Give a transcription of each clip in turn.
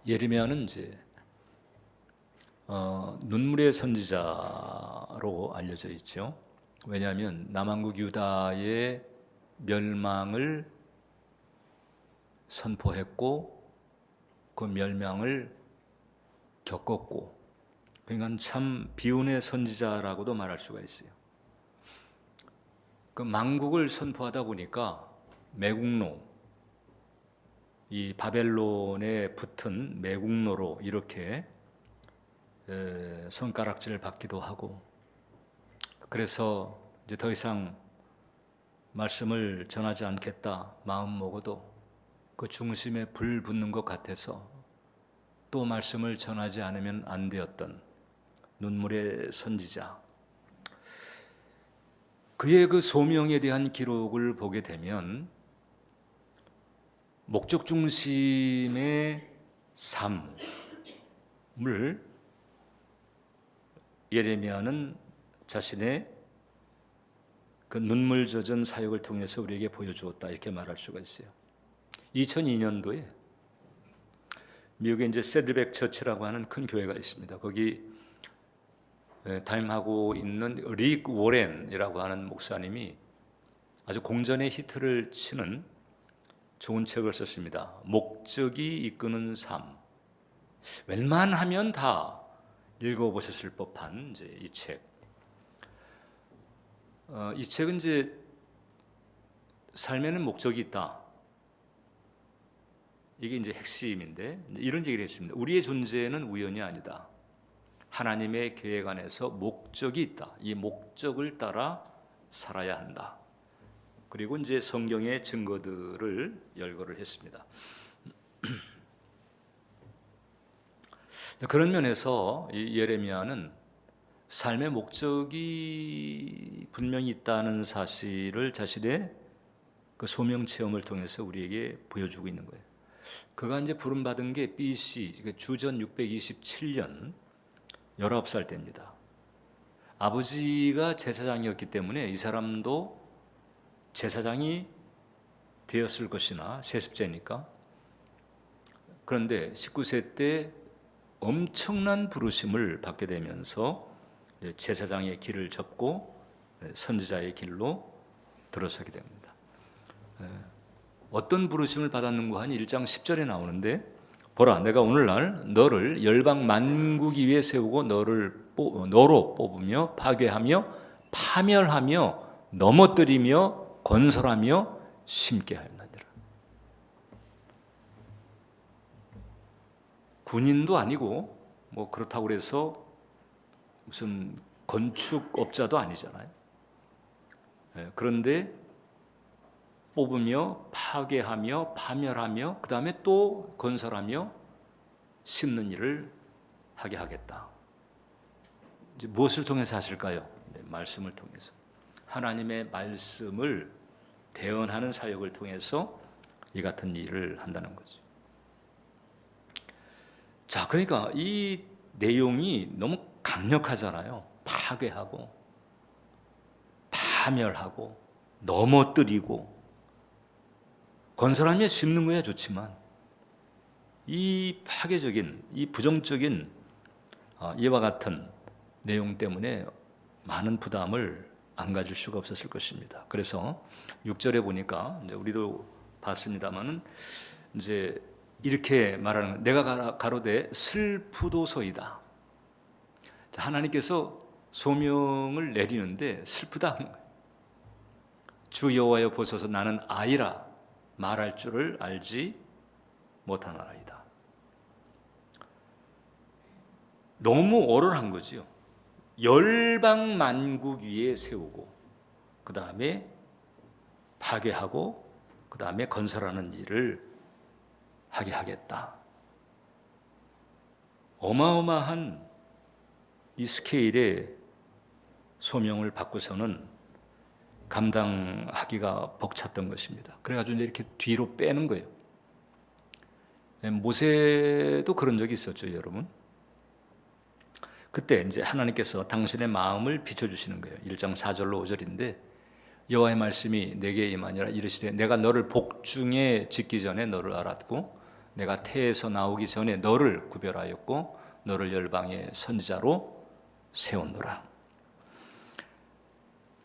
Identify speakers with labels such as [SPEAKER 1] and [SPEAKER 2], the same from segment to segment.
[SPEAKER 1] 예레미야는 이제 눈물의 선지자로 알려져 있죠. 왜냐하면 남왕국 유다의 멸망을 선포했고 그 멸망을 겪었고, 그러니까 참 비운의 선지자라고도 말할 수가 있어요. 그 망국을 선포하다 보니까 매국노, 이 바벨론에 붙은 매국노로 이렇게 손가락질을 받기도 하고, 그래서 이제 더 이상 말씀을 전하지 않겠다 마음 먹어도 그 중심에 불 붙는 것 같아서 또 말씀을 전하지 않으면 안 되었던 눈물의 선지자, 그의 그 소명에 대한 기록을 보게 되면 목적 중심의 삶을 예레미야는 자신의 그 눈물 젖은 사역을 통해서 우리에게 보여주었다, 이렇게 말할 수가 있어요. 2002년도에 미국에 이제 세들백 처치라고 하는 큰 교회가 있습니다. 거기 담임하고 있는 릭 워렌이라고 하는 목사님이 아주 공전의 히트를 치는 좋은 책을 썼습니다. 목적이 이끄는 삶. 웬만하면 다 읽어보셨을 법한 이제 이 책. 이 책은 이제 삶에는 목적이 있다, 이게 이제 핵심인데, 이런 얘기를 했습니다. 우리의 존재는 우연이 아니다. 하나님의 계획 안에서 목적이 있다. 이 목적을 따라 살아야 한다. 그리고 이제 성경의 증거들을 열거를 했습니다. 그런 면에서 이 예레미야는 삶의 목적이 분명히 있다는 사실을 자신의 그 소명 체험을 통해서 우리에게 보여주고 있는 거예요. 그가 이제 부름받은 게 BC, 주전 627년 19살 때입니다. 아버지가 제사장이었기 때문에 이 사람도 제사장이 되었을 것이나 세습제니까. 그런데 19세 때 엄청난 부르심을 받게 되면서 제사장의 길을 접고 선지자의 길로 들어서게 됩니다. 어떤 부르심을 받았는가 하니 1장 10절에 나오는데, 보라, 내가 오늘날 너를 열방 만국이 위에 세우고 너로 뽑으며 파괴하며 파멸하며 넘어뜨리며 건설하며 심게 하였느니라. 군인도 아니고 뭐 그렇다고 해서 무슨 건축업자도 아니잖아요. 그런데 뽑으며 파괴하며 파멸하며 그 다음에 또 건설하며 심는 일을 하게 하겠다. 이제 무엇을 통해서 하실까요? 말씀을 통해서. 하나님의 말씀을 대언하는 사역을 통해서 이 같은 일을 한다는 거죠. 자, 그러니까 이 내용이 너무 강력하잖아요. 파괴하고 파멸하고 넘어뜨리고 건설하며 심는 거야 좋지만, 이 파괴적인, 이 부정적인 이와 같은 내용 때문에 많은 부담을 안 가질 수가 없었을 것입니다. 그래서 6절에 보니까 이제 우리도 봤습니다만은 이제 이렇게 말하는, 내가 가로되 슬프도소이다. 하나님께서 소명을 내리는데 슬프다 하는 거예요. 주 여호와여 보소서, 나는 아이라 말할 줄을 알지 못하나이다. 너무 얼얼한 거지요. 열방 만국 위에 세우고 그 다음에 파괴하고 그 다음에 건설하는 일을 하게 하겠다. 어마어마한 이 스케일의 소명을 받고서는 감당하기가 벅찼던 것입니다. 그래가지고 이렇게 뒤로 빼는 거예요. 모세도 그런 적이 있었죠, 여러분. 그때 이제 하나님께서 당신의 마음을 비춰주시는 거예요. 1장 4절로 5절인데, 여호와의 말씀이 내게 임하니라 이르시되 내가 너를 복중에 짓기 전에 너를 알았고 내가 태에서 나오기 전에 너를 구별하였고 너를 열방의 선지자로 세웠노라.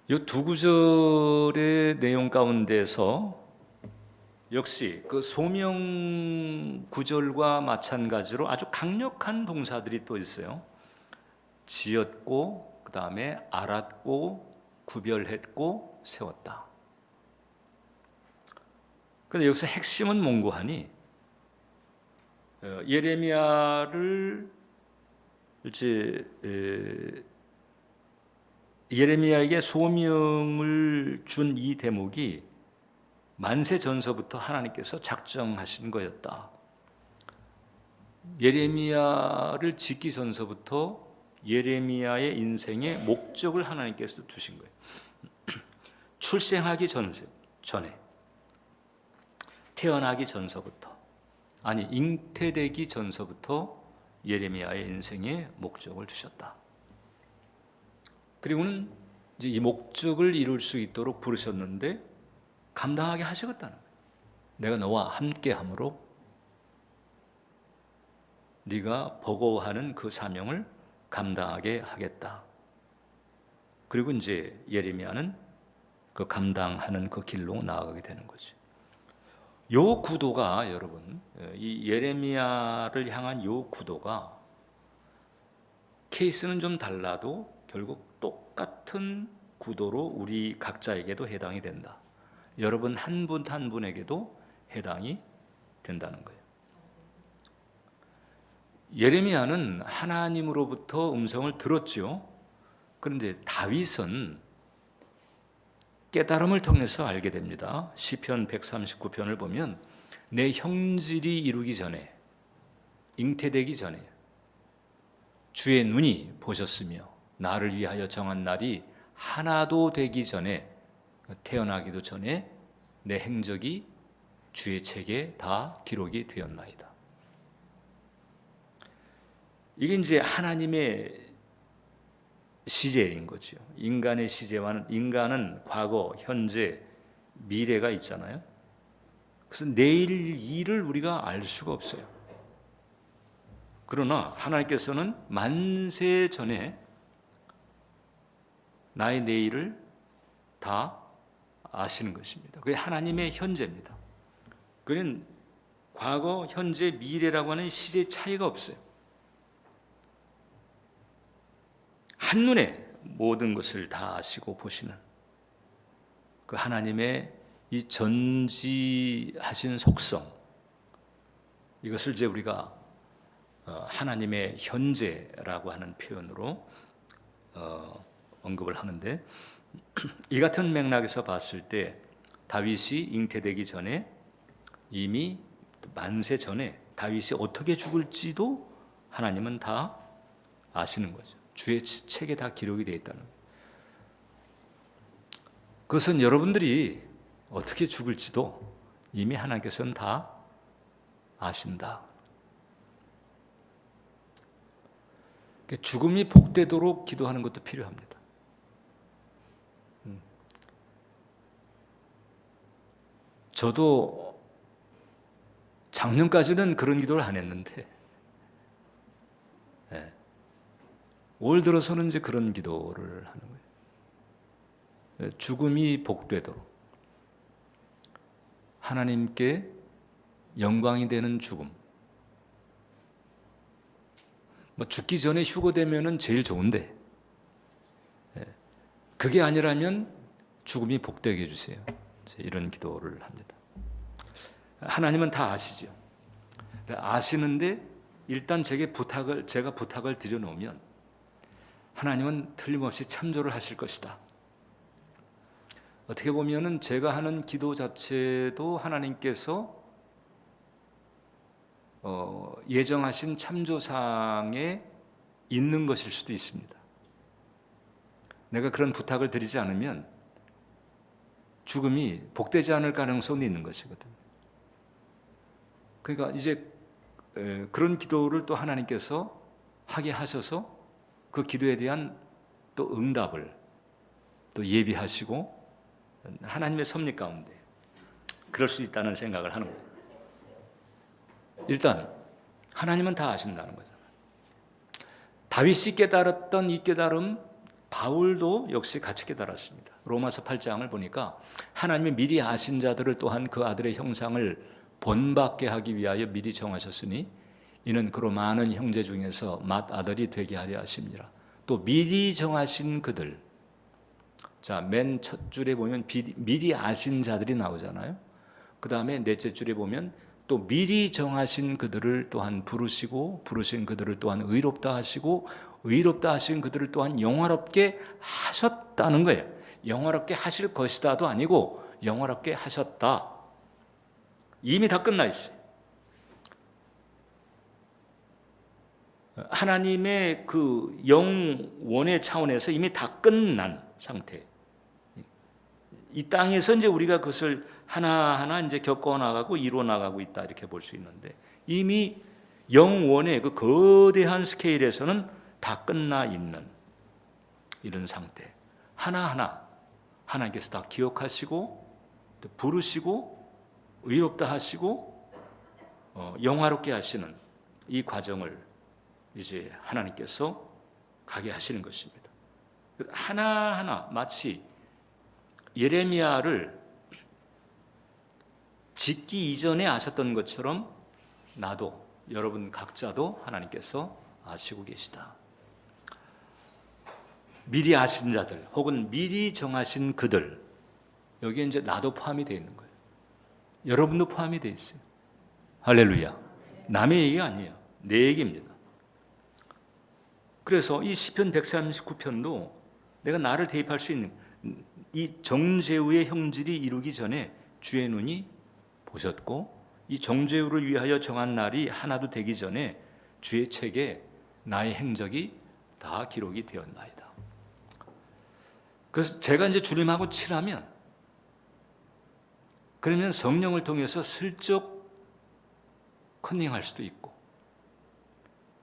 [SPEAKER 1] 이 두 구절의 내용 가운데서 역시 그 소명 구절과 마찬가지로 아주 강력한 동사들이 또 있어요. 지었고, 그 다음에 알았고, 구별했고, 세웠다. 그런데 여기서 핵심은 뭔고하니 예레미야를 이제 예레미야에게 소명을 준 이 대목이 만세 전서부터 하나님께서 작정하신 거였다. 예레미야를 짓기 전서부터 예레미야의 인생의 목적을 하나님께서 두신 거예요. 출생하기 전에, 태어나기 전서부터, 아니 잉태되기 전서부터 예레미야의 인생의 목적을 두셨다. 그리고는 이제 이 목적을 이룰 수 있도록 부르셨는데 감당하게 하시겠다는 거예요. 내가 너와 함께함으로 네가 버거워하는 그 사명을 감당하게 하겠다. 그리고 이제 예레미야는 그 감당하는 그 길로 나아가게 되는 거죠. 요 구도가 여러분, 이 예레미야를 향한 요 구도가 케이스는 좀 달라도 결국 똑같은 구도로 우리 각자에게도 해당이 된다. 여러분 한 분 한 분에게도 해당이 된다는 거예요. 예레미야는 하나님으로부터 음성을 들었죠. 그런데 다윗은 깨달음을 통해서 알게 됩니다. 시편 139편을 보면 내 형질이 이루기 전에, 잉태되기 전에 주의 눈이 보셨으며 나를 위하여 정한 날이 하나도 되기 전에, 태어나기도 전에 내 행적이 주의 책에 다 기록이 되었나이다. 이게 이제 하나님의 시제인 거죠. 인간의 시제와는, 인간은 과거, 현재, 미래가 있잖아요. 그래서 내일 일을 우리가 알 수가 없어요. 그러나 하나님께서는 만세 전에 나의 내일을 다 아시는 것입니다. 그게 하나님의 현재입니다. 그는 과거, 현재, 미래라고 하는 시제 차이가 없어요. 한눈에 모든 것을 다 아시고 보시는 그 하나님의 이 전지하신 속성, 이것을 이제 우리가 하나님의 현재라고 하는 표현으로 언급을 하는데, 이 같은 맥락에서 봤을 때 다윗이 잉태되기 전에, 이미 만세 전에 다윗이 어떻게 죽을지도 하나님은 다 아시는 거죠. 주의 책에 다 기록이 되어 있다는 거예요. 그것은 여러분들이 어떻게 죽을지도 이미 하나님께서는 다 아신다. 죽음이 복되도록 기도하는 것도 필요합니다. 저도 작년까지는 그런 기도를 안 했는데, 올 들어서는 이제 그런 기도를 하는 거예요. 죽음이 복되도록, 하나님께 영광이 되는 죽음. 뭐 죽기 전에 휴거되면은 제일 좋은데, 그게 아니라면 죽음이 복되게 해주세요. 이런 기도를 합니다. 하나님은 다 아시죠. 아시는데 일단 제가 부탁을 드려놓으면 하나님은 틀림없이 참조를 하실 것이다. 어떻게 보면은 제가 하는 기도 자체도 하나님께서 예정하신 참조사항에 있는 것일 수도 있습니다. 내가 그런 부탁을 드리지 않으면 죽음이 복되지 않을 가능성이 있는 것이거든요. 그러니까 이제 그런 기도를 또 하나님께서 하게 하셔서 그 기도에 대한 또 응답을 또 예비하시고 하나님의 섭리 가운데 그럴 수 있다는 생각을 하는 거예요. 일단 하나님은 다 아신다는 거죠. 다윗이 깨달았던 이 깨달음 바울도 역시 같이 깨달았습니다. 로마서 8장을 보니까 하나님이 미리 아신 자들을 또한 그 아들의 형상을 본받게 하기 위하여 미리 정하셨으니 이는 그로 많은 형제 중에서 맏아들이 되게 하려 하심이라. 또 미리 정하신 그들, 자, 맨 첫 줄에 보면 미리 아신 자들이 나오잖아요. 그 다음에 넷째 줄에 보면 또 미리 정하신 그들을 또한 부르시고 부르신 그들을 또한 의롭다 하시고 의롭다 하신 그들을 또한 영화롭게 하셨다는 거예요. 영화롭게 하실 것이다도 아니고 영화롭게 하셨다. 이미 다 끝나 있어요. 하나님의 그 영원의 차원에서 이미 다 끝난 상태. 이 땅에서 이제 우리가 그것을 하나하나 이제 겪어 나가고 이루어 나가고 있다 이렇게 볼 수 있는데 이미 영원의 그 거대한 스케일에서는 다 끝나 있는 이런 상태. 하나하나 하나님께서 다 기억하시고 또 부르시고 의롭다 하시고 영화롭게 하시는 이 과정을 이제 하나님께서 가게 하시는 것입니다. 하나하나 마치 예레미야를 짓기 이전에 아셨던 것처럼 나도 여러분 각자도 하나님께서 아시고 계시다. 미리 아신 자들 혹은 미리 정하신 그들, 여기에 이제 나도 포함이 되어 있는 거예요. 여러분도 포함이 되어 있어요. 할렐루야. 남의 얘기가 아니에요. 내 얘기입니다. 그래서 이 시편 139편도 내가 나를 대입할 수 있는 이 정죄우의 형질이 이루기 전에 주의 눈이 보셨고 이 정죄우를 위하여 정한 날이 하나도 되기 전에 주의 책에 나의 행적이 다 기록이 되었나이다. 그래서 제가 이제 주님하고 친하면 그러면 성령을 통해서 슬쩍 컨닝할 수도 있고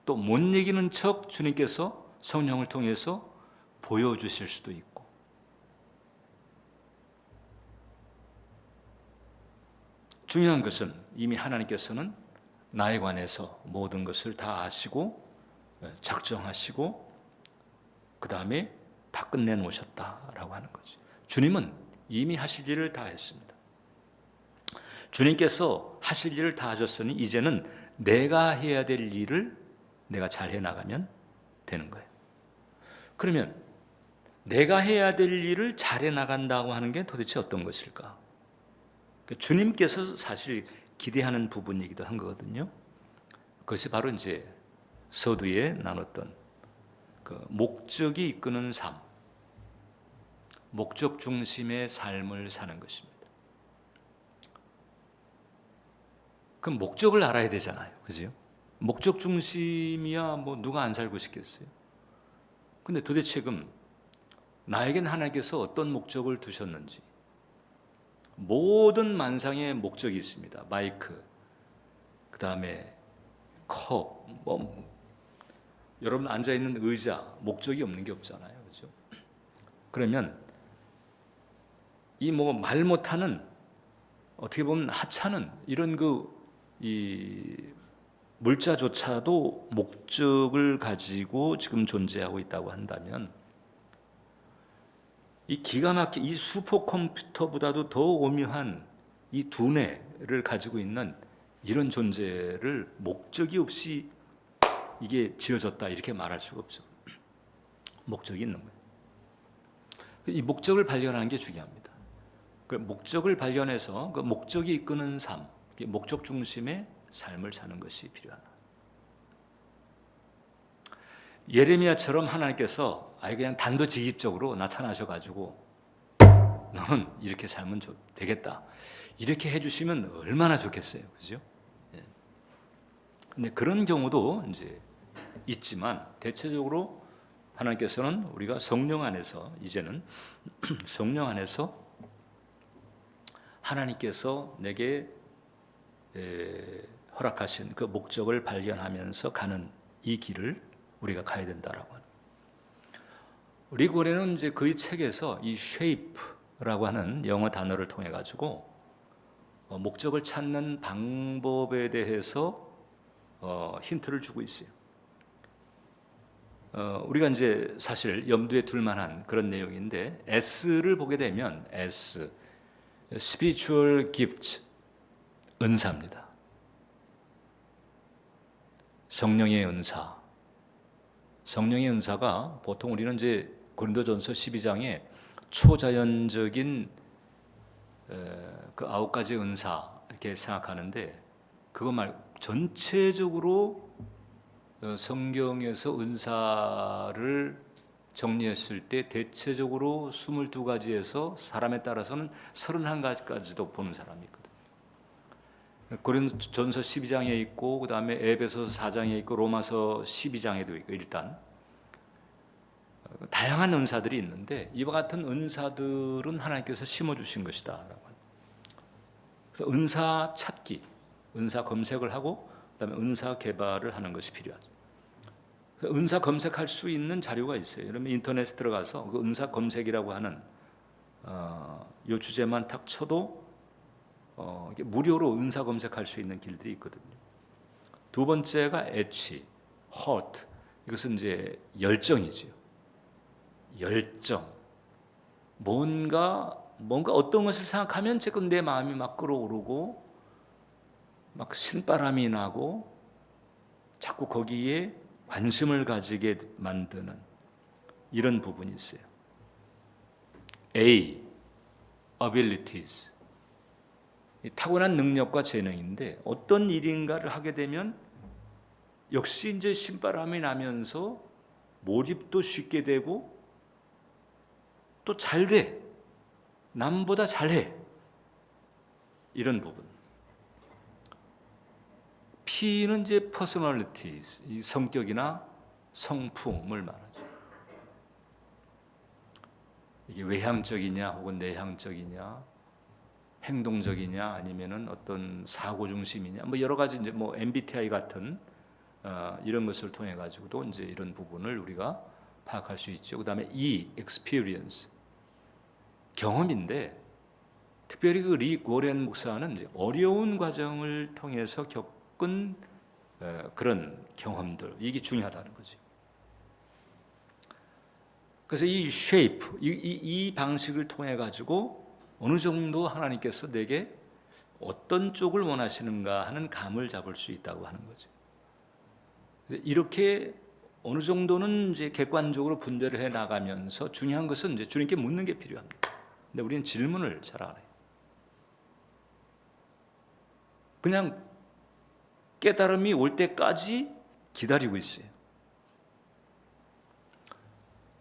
[SPEAKER 1] 또 못 이기는 척 주님께서 성령을 통해서 보여주실 수도 있고 중요한 것은 이미 하나님께서는 나에 관해서 모든 것을 다 아시고 작정하시고 그 다음에 다 끝내놓으셨다라고 하는 거지. 주님은 이미 하실 일을 다 했습니다. 주님께서 하실 일을 다 하셨으니 이제는 내가 해야 될 일을 내가 잘 해나가면 되는 거예요. 그러면 내가 해야 될 일을 잘 해나간다고 하는 게 도대체 어떤 것일까? 주님께서 사실 기대하는 부분이기도 한 거거든요. 그것이 바로 이제 서두에 나눴던 그 목적이 이끄는 삶, 목적 중심의 삶을 사는 것입니다. 그럼 목적을 알아야 되잖아요. 그죠? 목적 중심이야 뭐 누가 안 살고 싶겠어요? 근데 도대체 그럼 나에겐 하나님께서 어떤 목적을 두셨는지 모든 만상의 목적이 있습니다. 마이크, 그 다음에 컵, 여러분 앉아있는 의자, 목적이 없는 게 없잖아요. 그죠? 그러면 이 말 못하는 어떻게 보면 하찮은 이런 이 물자조차도 목적을 가지고 지금 존재하고 있다고 한다면 이 기가 막힌 이 슈퍼컴퓨터보다도 더 오묘한 이 두뇌를 가지고 있는 이런 존재를 목적이 없이 이게 지어졌다 이렇게 말할 수가 없죠. 목적이 있는 거예요. 이 목적을 발견하는 게 중요합니다. 그 목적을 발견해서 그 목적이 이끄는 삶, 목적 중심의 삶을 사는 것이 필요하다. 예레미야처럼 하나님께서 그냥 단도직입적으로 나타나셔가지고 너는 이렇게 살면 되겠다 이렇게 해주시면 얼마나 좋겠어요, 그죠? 예. 근데 그런 경우도 이제 있지만 대체적으로 하나님께서는 우리가 성령 안에서 이제는 성령 안에서 하나님께서 내게 허락하신 그 목적을 발견하면서 가는 이 길을 우리가 가야 된다라고 하는. 리고레는 이제 그의 책에서 이 shape라고 하는 영어 단어를 통해 가지고 목적을 찾는 방법에 대해서 힌트를 주고 있어요. 우리가 이제 사실 염두에 둘 만한 그런 내용인데 S를 보게 되면 S, Spiritual Gift, 은사입니다. 성령의 은사. 성령의 은사가 보통 우리는 이제 고린도전서 12장에 초자연적인 그 9가지 은사 이렇게 생각하는데 그거 말고 전체적으로 성경에서 은사를 정리했을 때 대체적으로 22가지에서 사람에 따라서는 31가지까지도 보는 사람이 있거든요. 고린도전서 12장에 있고 그 다음에 에베소서 4장에 있고 로마서 12장에도 있고 일단 다양한 은사들이 있는데 이와 같은 은사들은 하나님께서 심어주신 것이다. 그래서 은사 찾기, 은사 검색을 하고 그다음에 은사 개발을 하는 것이 필요하죠. 그래서 은사 검색할 수 있는 자료가 있어요. 여러분 인터넷에 들어가서 그 은사 검색이라고 하는 이 주제만 딱 쳐도 무료로 은사 검색할 수 있는 길들이 있거든요. 두 번째가 애취, hot. 이것은 이제 열정이죠. 열정. 뭔가 어떤 것을 생각하면 지금 내 마음이 막 끌어오르고 막 신바람이 나고 자꾸 거기에 관심을 가지게 만드는 이런 부분이 있어요. A, abilities. 타고난 능력과 재능인데 어떤 일인가를 하게 되면 역시 이제 신바람이 나면서 몰입도 쉽게 되고 또 잘 돼. 남보다 잘해. 이런 부분. P는 이제 personalities, 이 성격이나 성품을 말하죠. 이게 외향적이냐 혹은 내향적이냐, 행동적이냐 아니면은 어떤 사고 중심이냐, 뭐 여러 가지 이제 뭐 MBTI 같은 이런 것을 통해 가지고도 이제 이런 부분을 우리가 파악할 수 있죠. 그다음에 E, experience, 경험인데 특별히 그 릭 워렌 목사는 이제 어려운 과정을 통해서 겪은 그런 경험들, 이게 중요하다는 거죠. 그래서 이 쉐이프, 이 방식을 통해 가지고 어느 정도 하나님께서 내게 어떤 쪽을 원하시는가 하는 감을 잡을 수 있다고 하는 거죠. 이렇게 어느 정도는 이제 객관적으로 분별을 해 나가면서 중요한 것은 이제 주님께 묻는 게 필요합니다. 근데 우리는 질문을 잘 안 해요. 그냥 깨달음이 올 때까지 기다리고 있어요.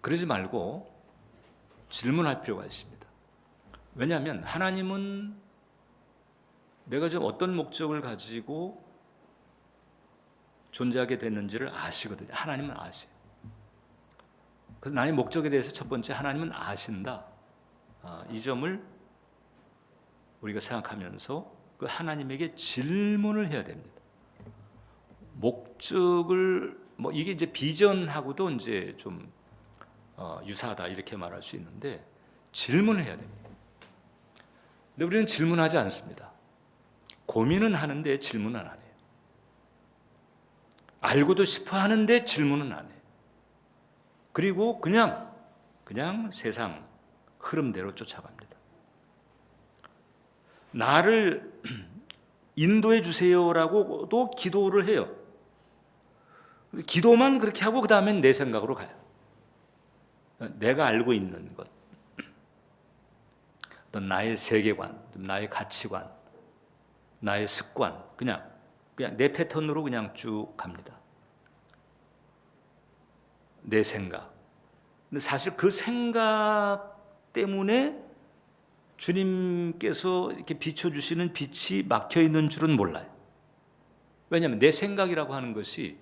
[SPEAKER 1] 그러지 말고 질문할 필요가 있습니다. 왜냐하면 하나님은 내가 지금 어떤 목적을 가지고 존재하게 됐는지를 아시거든요. 하나님은 아세요. 그래서 나의 목적에 대해서 첫 번째 하나님은 아신다. 이 점을 우리가 생각하면서 그 하나님에게 질문을 해야 됩니다. 목적을 뭐 이게 이제 비전하고도 이제 좀 유사하다 이렇게 말할 수 있는데 질문을 해야 됩니다. 근데 우리는 질문하지 않습니다. 고민은 하는데 질문은 안 해요. 알고도 싶어 하는데 질문은 안 해요. 그리고 그냥 세상 흐름대로 쫓아갑니다. 나를 인도해 주세요라고도 기도를 해요. 기도만 그렇게 하고 그 다음엔 내 생각으로 가요. 내가 알고 있는 것, 어떤 나의 세계관, 나의 가치관, 나의 습관, 그냥 내 패턴으로 그냥 쭉 갑니다. 내 생각. 근데 사실 그 생각 때문에 주님께서 이렇게 비춰주시는 빛이 막혀 있는 줄은 몰라요. 왜냐하면 내 생각이라고 하는 것이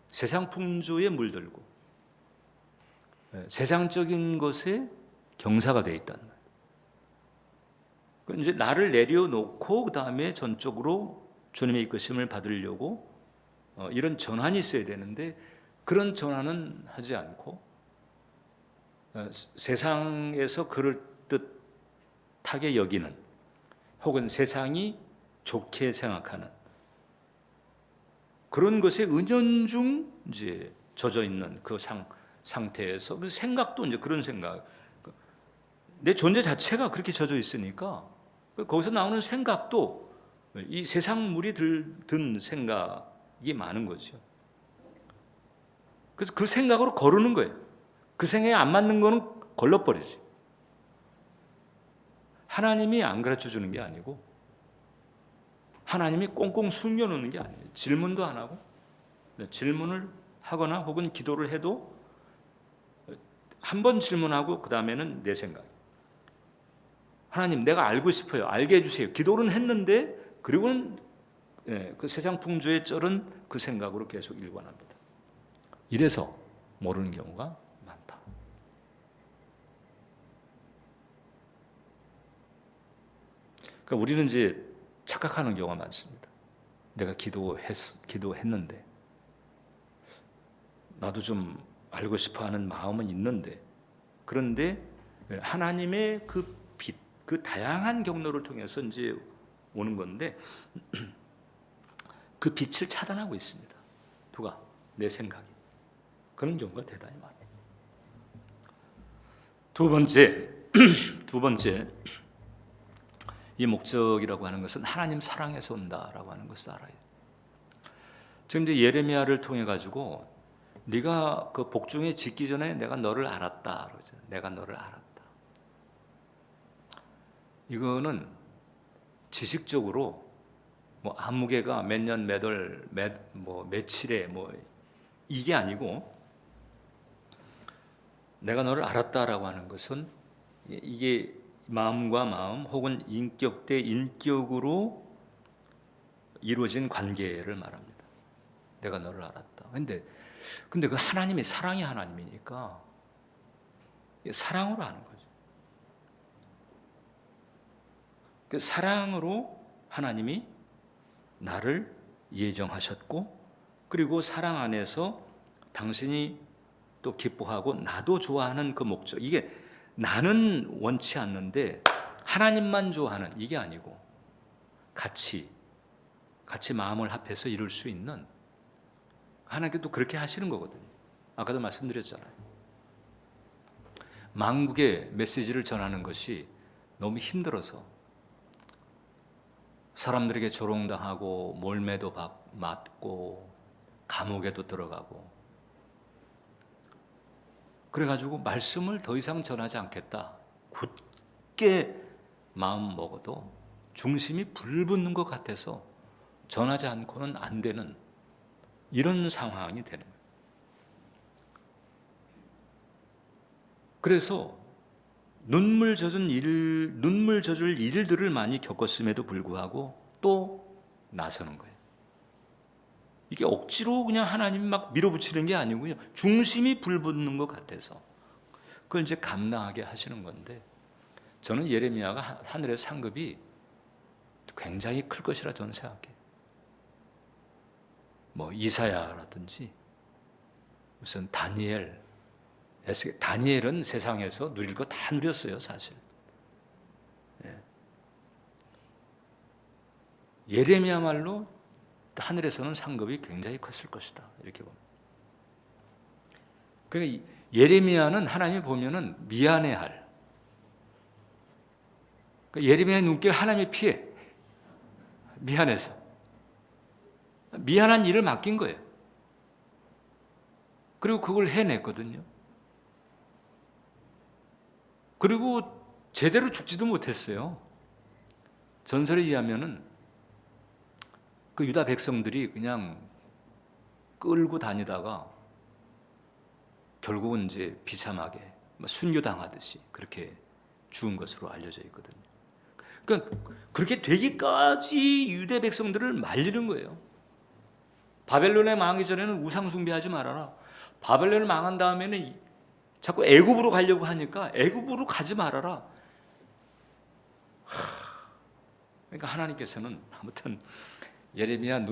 [SPEAKER 1] 세상 풍조에 물들고 세상적인 것에 경사가 되어 있다는 말이에요. 이제 나를 내려놓고 그 다음에 전적으로 주님의 이끄심을 받으려고 이런 전환이 있어야 되는데 그런 전환은 하지 않고 세상에서 그럴듯하게 여기는 혹은 세상이 좋게 생각하는 그런 것에 은연중 이제 젖어 있는 그 상태에서 그 생각도 이제 그런 생각, 내 존재 자체가 그렇게 젖어 있으니까 거기서 나오는 생각도 이 세상 물이 든 생각이 많은 거죠. 그래서 그 생각으로 거르는 거예요. 그 생각에 안 맞는 거는 걸러버리지. 하나님이 안 가르쳐 주는 게 아니고, 하나님이 꽁꽁 숨겨놓는 게 아니에요. 질문도 안 하고, 질문을 하거나 혹은 기도를 해도 한 번 질문하고 그 다음에는 내 생각. 하나님, 내가 알고 싶어요. 알게 해주세요. 기도는 했는데, 그리고는 그 세상 풍조에 쩔은 그 생각으로 계속 일관합니다. 이래서 모르는 경우가 많다. 그러니까 우리는 이제 착각하는 경우가 많습니다. 내가 기도했는데 나도 좀 알고 싶어하는 마음은 있는데, 그런데 하나님의 그 빛, 그 다양한 경로를 통해서 이제 오는 건데 그 빛을 차단하고 있습니다. 누가? 내 생각이. 그런 경우가 대단히 많아요. 두 번째, 이 목적이라고 하는 것은 하나님 사랑에서 온다라고 하는 것을 알아요. 지금 이제 예레미야를 통해 가지고 네가 그 복중에 짓기 전에 내가 너를 알았다 그러죠. 내가 너를 알았다. 이거는 지식적으로 뭐 아무개가 몇 년 몇 월 며칠에 이게 아니고, 내가 너를 알았다라고 하는 것은 이게 마음과 마음 혹은 인격 대 인격으로 이루어진 관계를 말합니다. 내가 너를 알았다. 근데 그 하나님이 사랑이 하나님이니까 사랑으로 하는 거죠. 그 사랑으로 하나님이 나를 예정하셨고, 그리고 사랑 안에서 당신이 또 기뻐하고 나도 좋아하는 그 목적, 이게 나는 원치 않는데 하나님만 좋아하는, 이게 아니고 같이 마음을 합해서 이룰 수 있는, 하나님께도 그렇게 하시는 거거든요. 아까도 말씀드렸잖아요. 만국의 메시지를 전하는 것이 너무 힘들어서 사람들에게 조롱당하고 몰매도 맞고 감옥에도 들어가고, 그래가지고 말씀을 더 이상 전하지 않겠다 굳게 마음 먹어도 중심이 불붙는 것 같아서 전하지 않고는 안 되는 이런 상황이 되는 거예요. 그래서 눈물 젖을 일들을 많이 겪었음에도 불구하고 또 나서는 거예요. 이게 억지로 그냥 하나님 막 밀어붙이는 게 아니고요. 중심이 불붙는 것 같아서 그걸 이제 감당하게 하시는 건데, 저는 예레미야가 하늘의 상급이 굉장히 클 것이라 저는 생각해요. 이사야라든지 무슨 다니엘은 세상에서 누릴 거 다 누렸어요, 사실. 예레미야말로 하늘에서는 상급이 굉장히 컸을 것이다, 이렇게 봅니다. 그러니까 예레미야는 하나님이 보면은 미안해할, 그러니까 예레미야의 눈길 하나님이 피해, 미안해서 미안한 일을 맡긴 거예요. 그리고 그걸 해냈거든요. 그리고 제대로 죽지도 못했어요. 전설에 의하면은 그 유다 백성들이 그냥 끌고 다니다가 결국은 이제 비참하게 순교당하듯이 그렇게 죽은 것으로 알려져 있거든요. 그러니까 그렇게 되기까지 유대 백성들을 말리는 거예요. 바벨론에 망하기 전에는 우상 숭배하지 말아라. 바벨론을 망한 다음에는 자꾸 애굽으로 가려고 하니까 애굽으로 가지 말아라. 그러니까 하나님께서는 아무튼 예레미야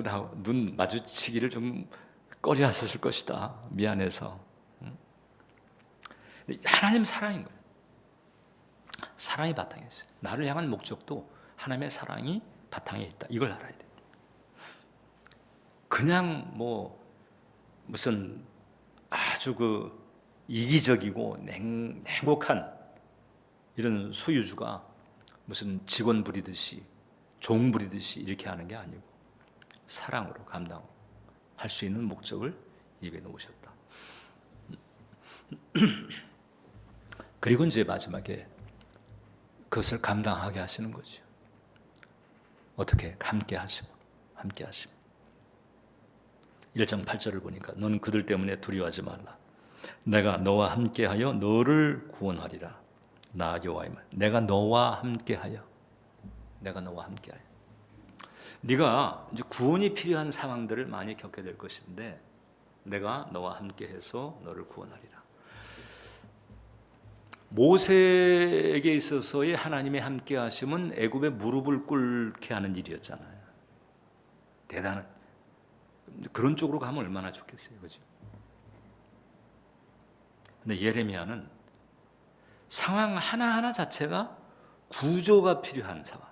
[SPEAKER 1] 눈 마주치기를 좀 꺼려하셨을 것이다. 미안해서. 하나님 사랑인 거예요. 사랑이 바탕에 있어요. 나를 향한 목적도 하나님의 사랑이 바탕에 있다. 이걸 알아야 돼요. 그냥 뭐 무슨 아주 그 이기적이고 냉혹한 이런 소유주가 무슨 직원 부리듯이 종 부리듯이 이렇게 하는 게 아니고 사랑으로 감당할 수 있는 목적을 입에 놓으셨다. 그리고 이제 마지막에 그것을 감당하게 하시는 거죠. 어떻게? 함께 하시고, 함께 하시고. 1장 8절을 보니까 너는 그들 때문에 두려워하지 말라. 내가 너와 함께하여 너를 구원하리라. 나 여호와임을. 내가 너와 함께하여, 내가 너와 함께하여. 네가 이제 구원이 필요한 상황들을 많이 겪게 될 것인데 내가 너와 함께해서 너를 구원하리라. 모세에게 있어서의 하나님의 함께하심은 애굽의 무릎을 꿇게 하는 일이었잖아요. 대단한 그런 쪽으로 가면 얼마나 좋겠어요, 그죠? 근데 예레미야는 상황 하나하나 자체가 구조가 필요한 상황.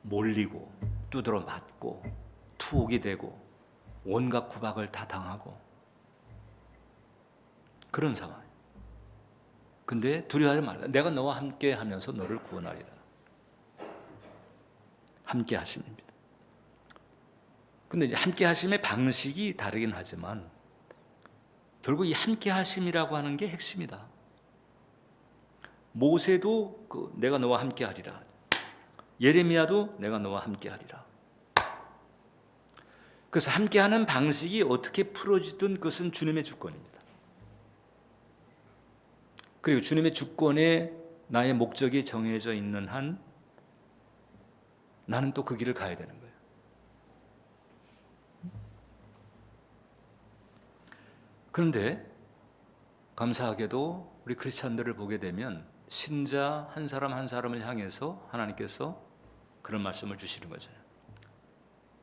[SPEAKER 1] 몰리고 두드러 맞고 투옥이 되고 온갖 구박을 다 당하고 그런 상황. 근데 두려워하지 말라. 내가 너와 함께 하면서 너를 구원하리라. 함께 하심입니다. 근데 이제 함께 하심의 방식이 다르긴 하지만 결국 이 함께 하심이라고 하는 게 핵심이다. 모세도 내가 너와 함께 하리라. 예레미야도 내가 너와 함께 하리라. 그래서 함께 하는 방식이 어떻게 풀어지든 그것은 주님의 주권입니다. 그리고 주님의 주권에 나의 목적이 정해져 있는 한 나는 또 그 길을 가야 되는 거예요. 그런데 감사하게도 우리 크리스찬들을 보게 되면 신자 한 사람 한 사람을 향해서 하나님께서 그런 말씀을 주시는 거죠.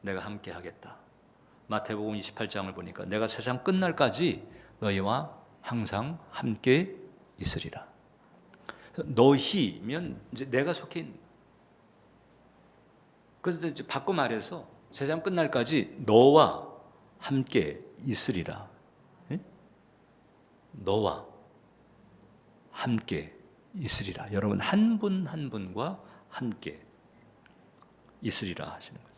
[SPEAKER 1] 내가 함께 하겠다. 마태복음 28장을 보니까 내가 세상 끝날까지 너희와 항상 함께 있으리라. 너희면 이제 내가 속해 있는. 그래서 이제 바꿔 말해서 세상 끝날까지 너와 함께 있으리라. 예? 너와 함께 있으리라. 여러분 한 분 한 분과 함께 있으리라 하시는 거죠.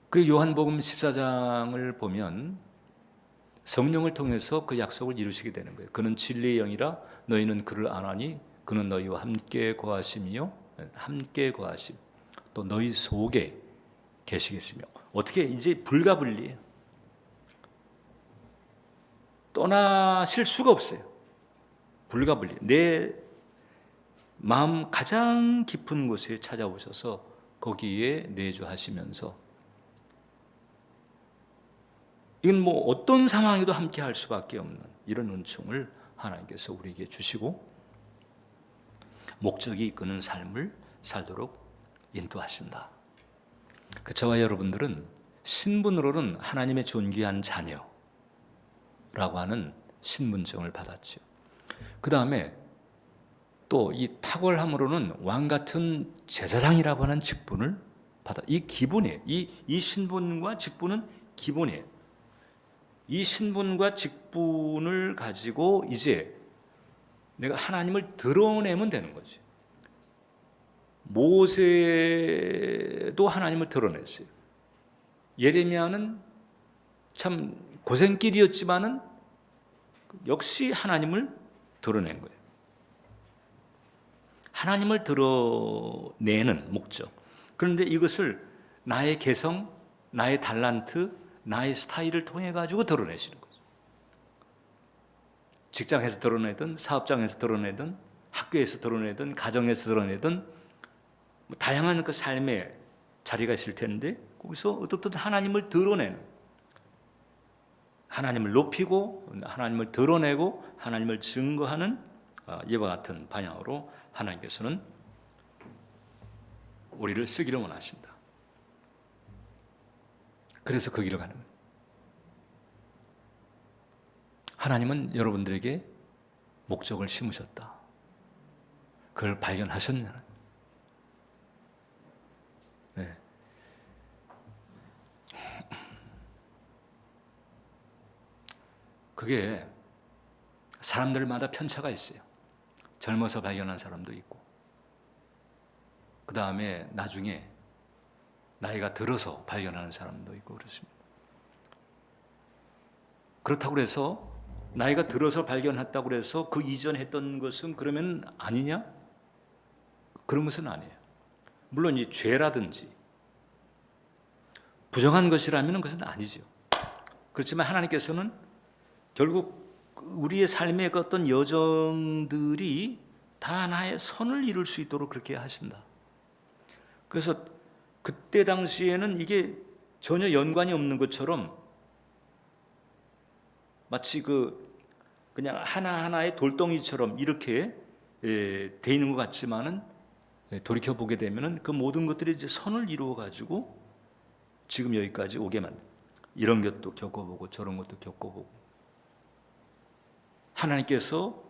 [SPEAKER 1] 그리고 요한복음 14장을 보면 성령을 통해서 그 약속을 이루시게 되는 거예요. 그는 진리의 영이라 너희는 그를 아나니 그는 너희와 함께 거하심이요 함께 거하심 또 너희 속에 계시겠으며. 어떻게 이제 불가분리해요. 떠나실 수가 없어요. 불가분리. 내 마음 가장 깊은 곳에 찾아오셔서 거기에 내주하시면서 이건 뭐 어떤 상황에도 함께 할 수밖에 없는 이런 은총을 하나님께서 우리에게 주시고 목적이 이끄는 삶을 살도록 인도하신다. 저와 여러분들은 신분으로는 하나님의 존귀한 자녀라고 하는 신분증을 받았죠. 그 다음에 또 이 탁월함으로는 왕같은 제사장이라고 하는 직분을 받아. 이 기본이에요. 이 신분과 직분은 기본이에요. 이 신분과 직분을 가지고 이제 내가 하나님을 드러내면 되는 거지. 모세도 하나님을 드러냈어요. 예레미야는 참 고생길이었지만은 역시 하나님을 드러낸 거예요. 하나님을 드러내는 목적. 그런데 이것을 나의 개성, 나의 달란트, 나의 스타일을 통해 가지고 드러내시는 거죠. 직장에서 드러내든 사업장에서 드러내든 학교에서 드러내든 가정에서 드러내든 다양한 그 삶의 자리가 있을 텐데 거기서 어떻든 하나님을 드러내는, 하나님을 높이고 하나님을 드러내고 하나님을 증거하는 이와 같은 방향으로 하나님께서는 우리를 쓰기를 원하신다. 그래서 그 길을 가는 거예요. 하나님은 여러분들에게 목적을 심으셨다. 그걸 발견하셨냐? 그게 사람들마다 편차가 있어요. 젊어서 발견한 사람도 있고, 그 다음에 나중에 나이가 들어서 발견하는 사람도 있고 그렇습니다. 그렇다고 해서 나이가 들어서 발견했다고 해서 그 이전 했던 것은 그러면 아니냐? 그런 것은 아니에요. 물론 이 죄라든지 부정한 것이라면 그것은 아니죠. 그렇지만 하나님께서는 결국 우리의 삶의 그 어떤 여정들이 다 하나의 선을 이룰 수 있도록 그렇게 하신다. 그래서 그때 당시에는 이게 전혀 연관이 없는 것처럼 마치 그냥 하나하나의 돌덩이처럼 이렇게 돼 있는 것 같지만은 돌이켜 보게 되면은 그 모든 것들이 이제 선을 이루어 가지고 지금 여기까지 오게 만. 이런 것도 겪어보고 저런 것도 겪어보고 하나님께서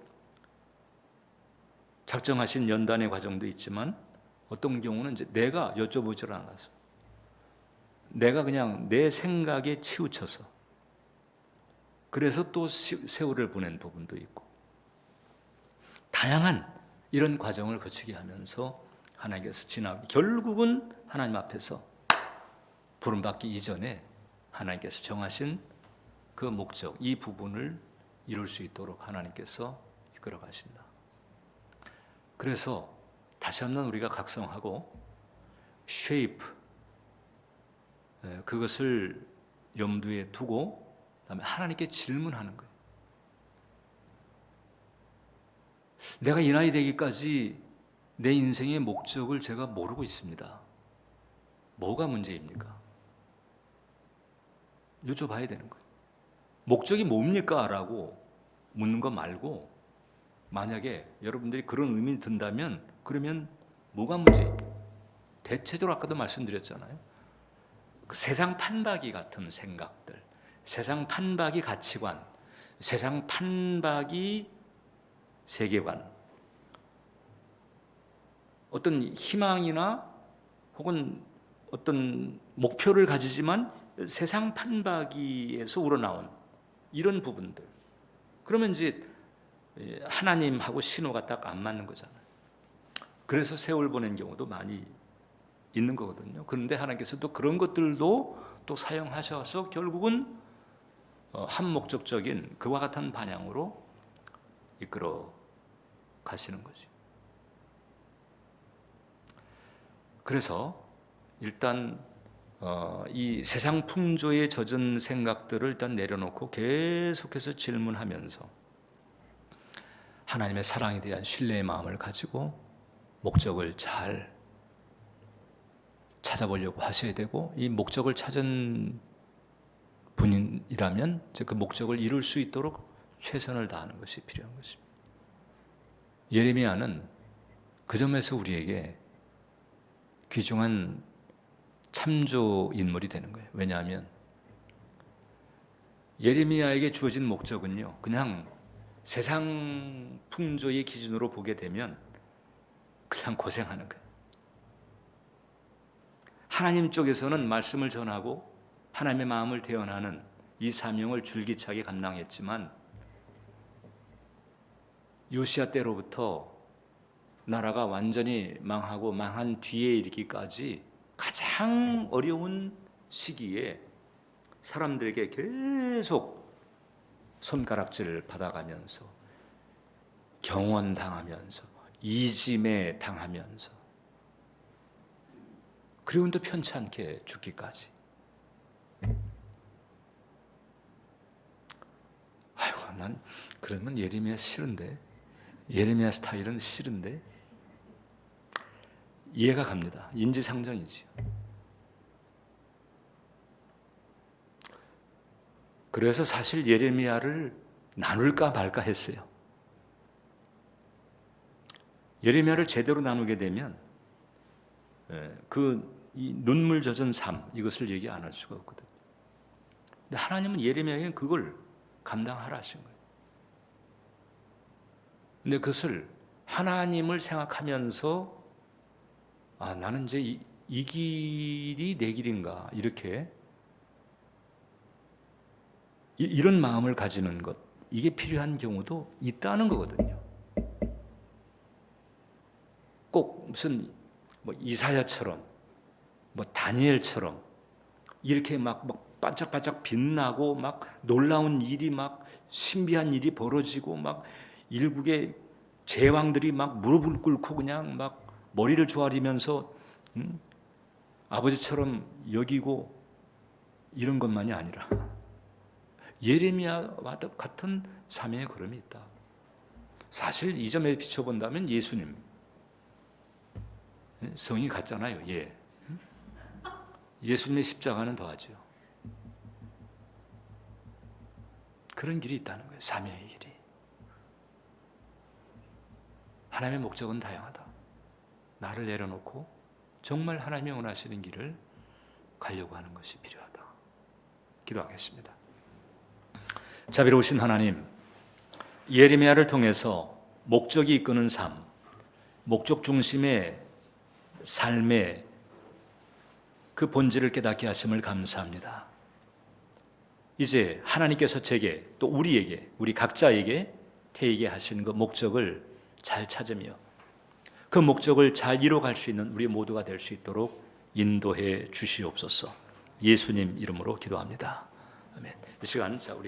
[SPEAKER 1] 작정하신 연단의 과정도 있지만 어떤 경우는 이제 내가 여쭤보질 않아서 내가 그냥 내 생각에 치우쳐서 그래서 또 세월을 보낸 부분도 있고 다양한 이런 과정을 거치게 하면서 하나님께서 지나고 결국은 하나님 앞에서 부름받기 이전에 하나님께서 정하신 그 목적, 이 부분을 이룰 수 있도록 하나님께서 이끌어 가신다. 그래서 다시 한번 우리가 각성하고 shape, 그것을 염두에 두고 그다음에 하나님께 질문하는 거예요. 내가 이 나이 되기까지 내 인생의 목적을 제가 모르고 있습니다. 뭐가 문제입니까? 여쭤봐야 되는 거예요. 목적이 뭡니까? 라고 묻는 거 말고 만약에 여러분들이 그런 의문이 든다면 그러면 뭐가 문제입니까? 대체적으로 아까도 말씀드렸잖아요. 세상 판박이 같은 생각들, 세상 판박이 가치관, 세상 판박이 세계관, 어떤 희망이나 혹은 어떤 목표를 가지지만 세상 판박이에서 우러나온 이런 부분들, 그러면 이제 하나님하고 신호가 딱 안 맞는 거잖아요. 그래서 세월 보낸 경우도 많이 있는 거거든요. 그런데 하나님께서 또 그런 것들도 또 사용하셔서 결국은 한 목적적인 그와 같은 방향으로 이끌어 가시는 거죠. 그래서 일단 이 세상 풍조에 젖은 생각들을 일단 내려놓고 계속해서 질문하면서 하나님의 사랑에 대한 신뢰의 마음을 가지고 목적을 잘 찾아보려고 하셔야 되고, 이 목적을 찾은 분이라면 그 목적을 이룰 수 있도록 최선을 다하는 것이 필요한 것입니다. 예레미야는 그 점에서 우리에게 귀중한 참조 인물이 되는 거예요. 왜냐하면 예레미야에게 주어진 목적은요, 그냥 세상 풍조의 기준으로 보게 되면 그냥 고생하는 거예요. 하나님 쪽에서는 말씀을 전하고 하나님의 마음을 대언하는 이 사명을 줄기차게 감당했지만 요시야 때로부터 나라가 완전히 망하고 망한 뒤에 이르기까지 가장 어려운 시기에 사람들에게 계속 손가락질을 받아가면서 경원당하면서 이짐에 당하면서 그리고 또 편치 않게 죽기까지. 아이고, 난 그러면 예레미야 싫은데, 예레미야 스타일은 싫은데 이해가 갑니다. 인지상정이지요. 그래서 사실 예레미야를 나눌까 말까 했어요. 예레미야를 제대로 나누게 되면 이 눈물 젖은 삶, 이것을 얘기 안 할 수가 없거든요. 근데 하나님은 예레미야에게는 그걸 감당하라 하신 거예요. 근데 그것을 하나님을 생각하면서 나는 이제 이 길이 내 길인가 이렇게 이런 마음을 가지는 것, 이게 필요한 경우도 있다는 거거든요. 꼭 무슨 뭐 이사야처럼 뭐 다니엘처럼 이렇게 막 반짝반짝 빛나고 막 놀라운 일이 막 신비한 일이 벌어지고 막 일국의 제왕들이 막 무릎을 꿇고 그냥 막 머리를 조아리면서 아버지처럼 여기고 이런 것만이 아니라 예레미야와 같은 사명의 걸음이 있다. 사실 이 점에 비춰본다면 예수님 성이 같잖아요. 예. 예수님의 십자가는 더하죠. 그런 길이 있다는 거예요. 사명의 길이. 하나님의 목적은 다양하다. 나를 내려놓고 정말 하나님이 원하시는 길을 가려고 하는 것이 필요하다. 기도하겠습니다. 자비로우신 하나님, 예레미야를 통해서 목적이 이끄는 삶, 목적 중심의 삶의 그 본질을 깨닫게 하심을 감사합니다. 이제 하나님께서 제게 또 우리에게, 우리 각자에게 태에게 하신 그 목적을 잘 찾으며 그 목적을 잘 이뤄갈 수 있는 우리 모두가 될 수 있도록 인도해 주시옵소서. 예수님 이름으로 기도합니다. 아멘. 이 시간 자 우리